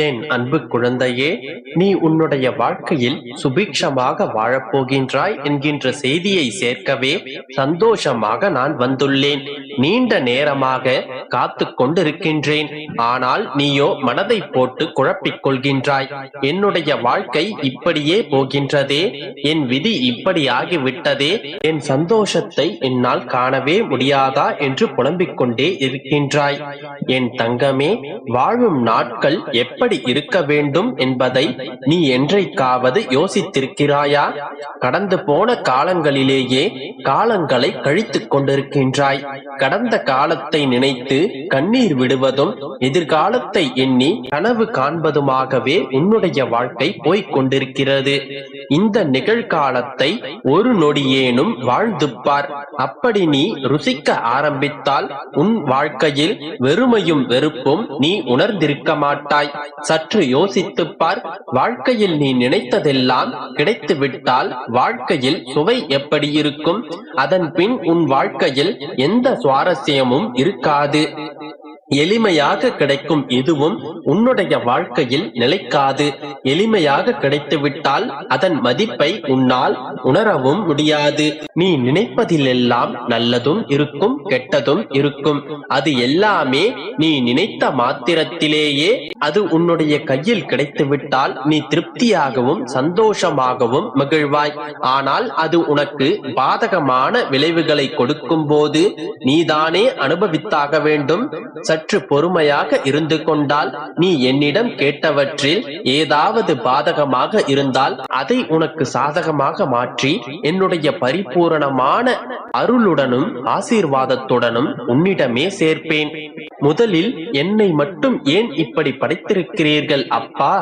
என் அன்பு குழந்தையே, நீ உன்னுடைய வாழ்க்கையில் சுபிக்ஷமாக வாழப்போகின்றாய் என்கின்ற செய்தியை சேர்க்கவே சந்தோஷமாக நான் வந்துள்ளேன். நீண்ட நேரமாக காத்து கொண்டிருக்கின்றேன். ஆனால் நீயோ மனதை போட்டு குழப்பிக் கொள்கின்றாய். என்னுடைய வாழ்க்கை இப்படியே போகின்றதே, என் விதி இப்படி ஆகிவிட்டதே, என் சந்தோஷத்தை என்னால் காணவே முடியாதா என்று புலம்பிக் கொண்டே இருக்கின்றாய். என் தங்கமே, வாழும் நாட்கள் எப்படி இருக்க வேண்டும் என்பதை நீ என்றைக்காவது யோசித்திருக்கிறாயா? கடந்து போன காலங்களிலேயே காலங்களை கழித்துக் கொண்டிருக்கின்றாய். கடந்த காலத்தை நினைத்து கண்ணீர் விடுவதும் எதிர்காலத்தை எண்ணி கனவு காண்பதுமாகவே உன்னுடைய வாழ்க்கை போய்க் கொண்டிருக்கிறது. இந்த நிகழ்காலத்தை ஒரு நொடியேனும் வாழ்ந்து பார். அப்படி நீ ருசிக்க ஆரம்பித்தால் உன் வாழ்க்கையில் வெறுமையும் வெறுப்பும் நீ உணர்ந்திருக்க மாட்டாய். சற்று யோசித்துப் பார். வாழ்க்கையில் நீ நினைத்ததெல்லாம் கிடைத்து விட்டால் வாழ்க்கையில் சுவை எப்படி இருக்கும்? அதன் பின் உன் வாழ்க்கையில் எந்த சுவாரஸ்யமும் இருக்காது. எளிமையாக கிடைக்கும் எதுவும் உன்னுடைய வாழ்க்கையில் நிலைக்காது. எளிமையாக கிடைத்துவிட்டால் அதன் மதிப்பை உன்னால் உணரவும் முடியாது. நீ நினைப்பதிலெல்லாம் நல்லதும் இருக்கும், கெட்டதும் இருக்கும். அது எல்லாமே நீ நினைத்த மாத்திரத்திலேயே அது உன்னுடைய கையில் கிடைத்துவிட்டால் நீ திருப்தியாகவும் சந்தோஷமாகவும் மகிழ்வாய். ஆனால் அது உனக்கு பாதகமான விளைவுகளை கொடுக்கும் போது நீதானே அனுபவித்தாக வேண்டும். சற்று பொறுமையாக இருந்து கொண்டால் நீ என்னிடம் கேட்டவற்றில் ஏதாவது பாதகமாக இருந்தால் அதை உனக்கு சாதகமாக மாற்றி என்னுடைய பரிபூரணமான அருளுடனும் ஆசீர்வாதத்துடனும் உன்னிடமே சேர்ப்பேன். முதலில் என்னை மட்டும் ஏன் இப்படி படைத்திருக்கிறீர்கள் அப்பா?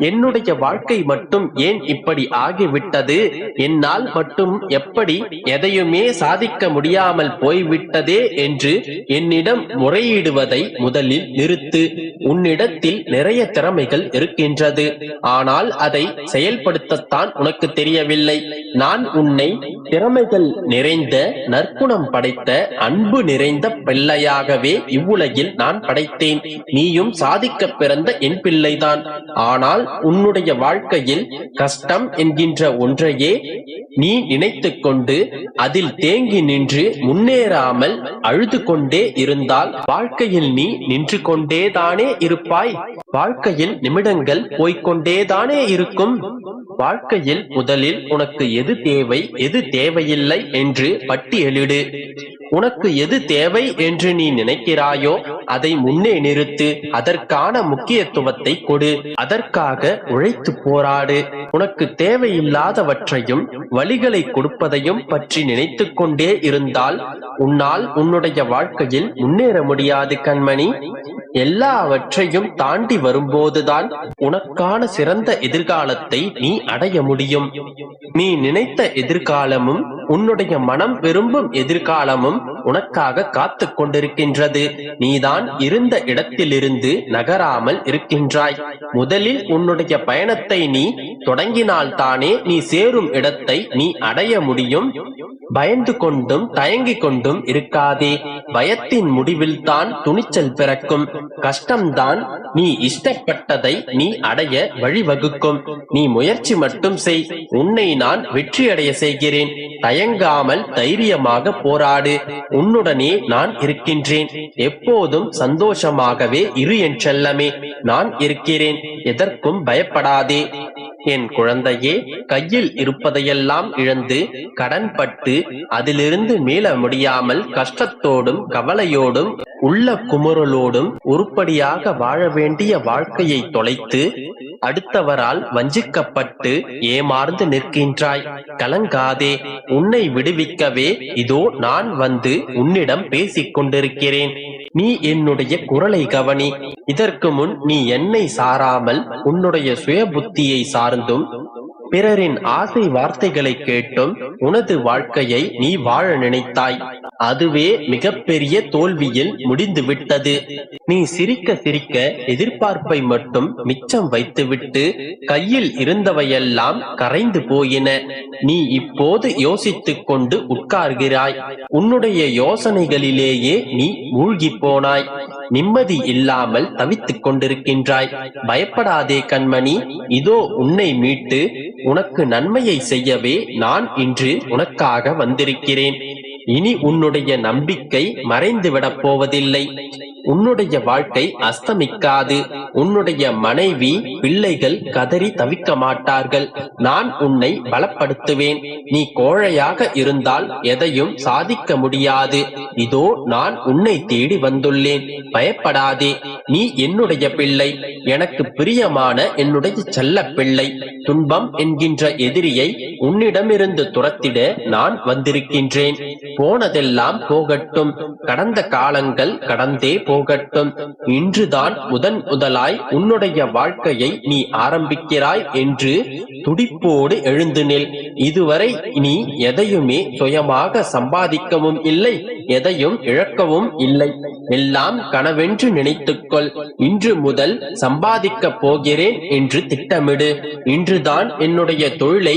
என்னுடைய வாழ்க்கை மட்டும் ஏன் இப்படி ஆகிவிட்டது? என்னால் மட்டும் எப்படி எதையுமே சாதிக்க முடியாமல் போய்விட்டதே என்று என்னிடம் முறையிடுவதை முதலில் நிறுத்து. உன்னிடத்தில் நிறைய திறமைகள் இருக்கின்றது. ஆனால் அதை செயல்படுத்தத்தான் உனக்கு தெரியவில்லை. நான் உன்னை திறமைகள் நிறைந்த, நற்குணம் படைத்த, அன்பு நிறைந்த பிள்ளையாகவே இவ்வுலகில் நான் படைத்தேன். நீயும் சாதிக்க பிறந்த என் பிள்ளைதான். ஆனால் உன்னுடைய வாழ்க்கையில் கஷ்டம் என்கின்ற ஒன்றையே நீ நினைத்துக் கொண்டு அதில் தேங்கி நின்று முன்னேறாமல் அழுது கொண்டே இருந்தால் வாழ்க்கையில் நீ நின்று கொண்டேதானே இருப்பாய். வாழ்க்கையில் நிமிடங்கள் போய்கொண்டேதானே இருக்கும். வாழ்க்கையில் முதலில் உனக்கு எது தேவை, எது தேவையில்லை என்று பட்டியலிடு. உனக்கு எது தேவை என்று நீ நினைக்கிறாயோ அதை முன்னே நிறுத்து. அதற்கான முக்கியத்துவத்தை கொடு. அதற்காக உழைத்து போராடு. உனக்கு தேவையில்லாதவற்றையும் வழிகளை கொடுப்பதையும் பற்றி நினைத்துக் கொண்டே இருந்தால் உன்னால் உன்னுடைய வாழ்க்கையில் முன்னேற முடியாது கண்மணி. எல்லாவற்றையும் தாண்டி வரும்போதுதான் உனக்கான சிறந்த எதிர்காலத்தை நீ அடைய முடியும். நீ நினைத்த எதிர்காலமும் உன்னுடைய மனம் விரும்பும் எதிர்காலமும் உனக்காக காத்து கொண்டிருக்கின்றது. நீதான் இருந்த இடத்திலிருந்து நகராமல் இருக்கின்றாய். முதலில் உன்னுடைய பயணத்தை நீ தொடங்கினால் தானே நீ சேரும் இடத்தை நீ அடைய முடியும். பயந்து கொண்டும் தயங்கிக் கொண்டும் இருக்காதே. பயத்தின் முடிவில் தான் துணிச்சல் பிறக்கும். கஷ்டம்தான் நீ இஷ்டப்பட்டதை நீ அடைய வழிவகுக்கும். நீ முயற்சி மட்டும் செய். உன்னை நான் வெற்றியடைய செய்கிறேன். தயங்காமல் தைரியமாக போராடு. உன்னுடனே நான் இருக்கின்றேன். எப்போதும் சந்தோஷமாகவே இரு என் செல்லமே. நான் இருக்கிறேன். எதற்கும் பயப்படாதே. என் குழந்தையே, கையில் இருப்பதையெல்லாம் இழந்து கடன் பட்டு அதிலிருந்து மீள முடியாமல் கஷ்டத்தோடும் கவலையோடும் உள்ள குமுறலோடும் உருப்படியாக வாழ வேண்டிய வாழ்க்கையை தொலைத்து அடுத்தவரால் வஞ்சிக்கப்பட்டு ஏமாந்து நிற்கின்றாய். கலங்காதே. உன்னை விடுவிக்கவே இதோ நான் வந்து உன்னிடம் பேசிக் கொண்டிருக்கிறேன். நீ என்னுடைய குரலை கவனி. இதற்கு முன் நீ என்னை சாராமல் உன்னுடைய சுய புத்தியை சார்ந்தும் பிறரின் ஆசை வார்த்தைகளை கேட்டும் உனது வாழ்க்கையை நீ வாழ நினைத்தாய். அதுவே மிகப்பெரிய தோல்வியில் முடிந்துவிட்டது. நீ சிரிக்க சிரிக்க எதிர்பார்ப்பை மட்டும் மிச்சம் வைத்துவிட்டு கையில் இருந்தவையெல்லாம் கரைந்து போயின. நீ இப்போது யோசித்துக் கொண்டு உட்கார்கிறாய். உன்னுடைய யோசனைகளிலேயே நீ மூழ்கி போனாய். நிம்மதி இல்லாமல் தவித்துக் கொண்டிருக்கின்றாய். பயப்படாதே கண்மணி, இதோ உன்னை மீட்டு உனக்கு நன்மையை செய்யவே நான் இன்று உனக்காக வந்திருக்கிறேன். இனி உன்னுடைய நம்பிக்கை மறைந்துவிடப் போவதில்லை. உன்னுடைய வாழ்க்கை அஸ்தமிக்காது. உன்னுடைய மனைவி பிள்ளைகள் கதறி தவிக்க மாட்டார்கள். நான் உன்னை பலப்படுத்துவேன். நீ கோழையாக இருந்தால் எதையும் சாதிக்க முடியாது. இதோ நான் உன்னை தேடி வந்துள்ளேன். பயப்படாதே. நீ என்னுடைய பிள்ளை, எனக்கு பிரியமான என்னுடைய செல்ல பிள்ளை. துன்பம் என்கின்ற எதிரியை உன்னிடமிருந்து துரத்திட நான் வந்திருக்கின்றேன். போனதெல்லாம் போகட்டும். கடந்த காலங்கள் கடந்தே போகட்டும். இன்றுதான் முதலாய் உன்னுடைய வாழ்க்கையை நீ ஆரம்பிக்கிறாய் என்று துடிப்போடு எழுந்து நில். இதுவரை நீ எதையுமே சுயமாக சம்பாதிக்கவும் இல்லை, எதையும் இழக்கவும் இல்லை. எல்லாம் கனவென்று நினைத்துக்கொள். இன்று முதல் சம்பாதிக்கப் போகிறேன் என்று திட்டமிடு. இன்றுதான் என்னுடைய தொழிலை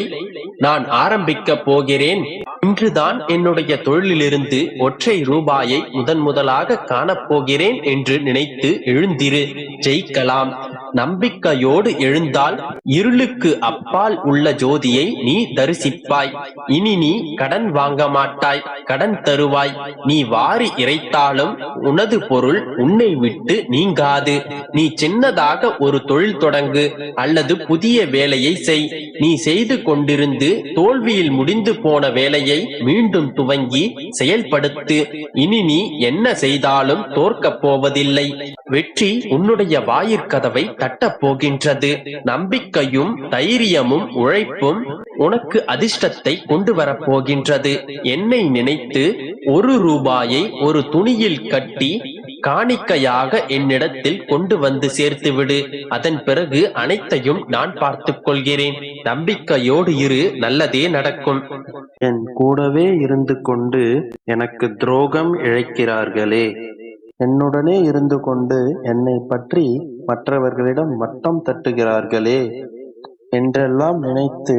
நான் ஆரம்பிக்கப் போகிறேன். இன்றுதான் என்னுடைய தொழிலிலிருந்து ஒற்றை ரூபாயை முதலாக காணப்போகிறேன் என்று நினைத்து எழுந்திரு. ஜெயிக்கலாம். நம்பிக்கையோடு எழுந்தால் இருளுக்கு அப்பால் உள்ள ஜோதியை நீ தரிசிப்பாய். இனி நீ கடன் வாங்க மாட்டாய், கடன் தருவாய். நீ வாரி இறைத்தாலும் உனது பொருள் உன்னை விட்டு நீங்காது. நீ சின்னதாக ஒரு தொழில் தொடங்கு அல்லது புதிய வேலையை செய். நீ செய்து கொண்டிருந்து தோல்வியில் முடிந்து போன வேலையை மீண்டும் துவங்கி செயல்படுத்து. இனி நீ என்ன செய்தாலும் தோற்கப் போவதில்லை. வெற்றி உன்னுடைய வாயிற்கதவை தட்டப் போகின்றது. நம்பிக்கையும் தைரியமும் உழைப்பும் உனக்கு அதிர்ஷ்டத்தை கொண்டு வரப் போகின்றது. என்னை நினைத்து ஒரு ரூபாயை ஒரு துணியில் கட்டி காணிக்கையாக என்னிடத்தில் கொண்டு வந்து சேர்த்துவிடு. அதன் பிறகு அனைத்தையும் நான் பார்த்துக் கொள்கிறேன். நம்பிக்கையோடு இரு, நல்லதே நடக்கும். என் கூடவே இருந்து கொண்டு எனக்கு துரோகம் இழைக்கிறார்களே, என்னுடனே இருந்து கொண்டு என்னை பற்றி மற்றவர்களிடம் மட்டம் தட்டுகிறார்களே என்றெல்லாம் நினைத்து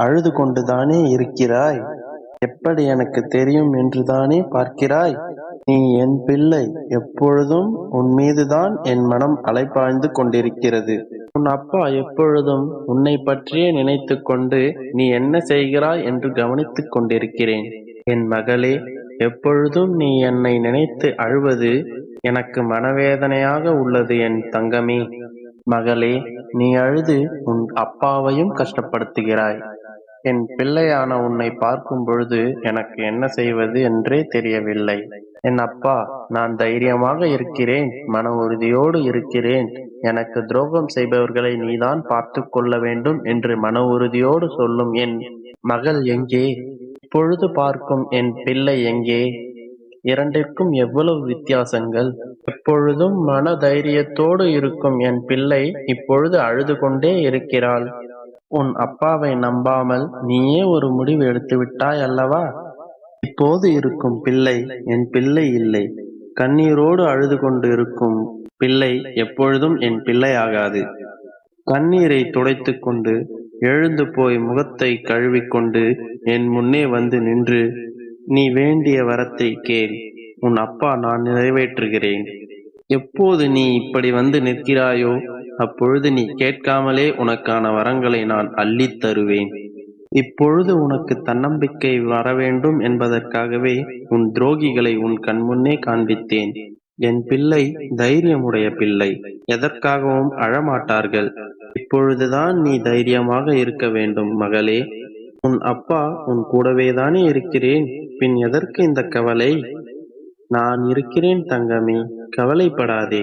அழுது கொண்டுதானே இருக்கிறாய். எப்படி எனக்கு தெரியும் என்றுதானே பார்க்கிறாய். நீ என் பிள்ளை. எப்பொழுதும் உன் மீதுதான் என் மனம் அலைப்பாய்ந்து கொண்டிருக்கிறது. உன் அப்பா எப்பொழுதும் உன்னை பற்றியே நினைத்து கொண்டு நீ என்ன செய்கிறாய் என்று கவனித்துக் கொண்டிருக்கிறேன். என் மகளே, எப்பொழுதும் நீ என்னை நினைத்து அழுவது எனக்கு மனவேதனையாக உள்ளது. என் தங்கமே, மகளே, நீ அழுது உன் அப்பாவையும் கஷ்டப்படுத்துகிறாய். என் பிள்ளையான உன்னை பார்க்கும் பொழுது எனக்கு என்ன செய்வது என்றே தெரியவில்லை. என் அப்பா, நான் தைரியமாக இருக்கிறேன், மன உறுதியோடு இருக்கிறேன். எனக்கு துரோகம் செய்பவர்களை நீதான் பார்த்து கொள்ள வேண்டும் என்று மன உறுதியோடு சொல்லும் என் மகள் எங்கே? இப்பொழுது பார்க்கும் என் பிள்ளை எங்கே? இரண்டிற்கும் எவ்வளவு வித்தியாசங்கள்! எப்பொழுதும் மன தைரியத்தோடு இருக்கும் என் பிள்ளை இப்பொழுது அழுது கொண்டே இருக்கிறாள். உன் அப்பாவை நம்பாமல் நீயே ஒரு முடிவு எடுத்து விட்டாய் அல்லவா? இப்போது இருக்கும் பிள்ளை என் பிள்ளை இல்லை. கண்ணீரோடு அழுது கொண்டு இருக்கும் பிள்ளை எப்பொழுதும் என் பிள்ளையாகாது. கண்ணீரை துடைத்து கொண்டு எழுந்து போய் முகத்தை கழுவிக்கொண்டு என் முன்னே வந்து நின்று நீ வேண்டிய வரத்தை கேள். உன் அப்பா நான் நிறைவேற்றுகிறேன். எப்போது நீ இப்படி வந்து நிற்கிறாயோ அப்பொழுது நீ கேட்காமலே உனக்கான வரங்களை நான் அள்ளித் தருவேன். இப்பொழுது உனக்கு தன்னம்பிக்கை வரவேண்டும் என்பதற்காகவே உன் துரோகிகளை உன் கண்முன்னே காண்பித்தேன். என் பிள்ளை தைரியமுடைய பிள்ளை, எதற்காகவும் அழமாட்டார்கள். இப்பொழுதுதான் நீ தைரியமாக இருக்க வேண்டும் மகளே. உன் அப்பா உன் கூடவேதானே இருக்கிறேன், பின் எதற்கு இந்த கவலை? நான் இருக்கிறேன் தங்கமே, கவலைப்படாதே.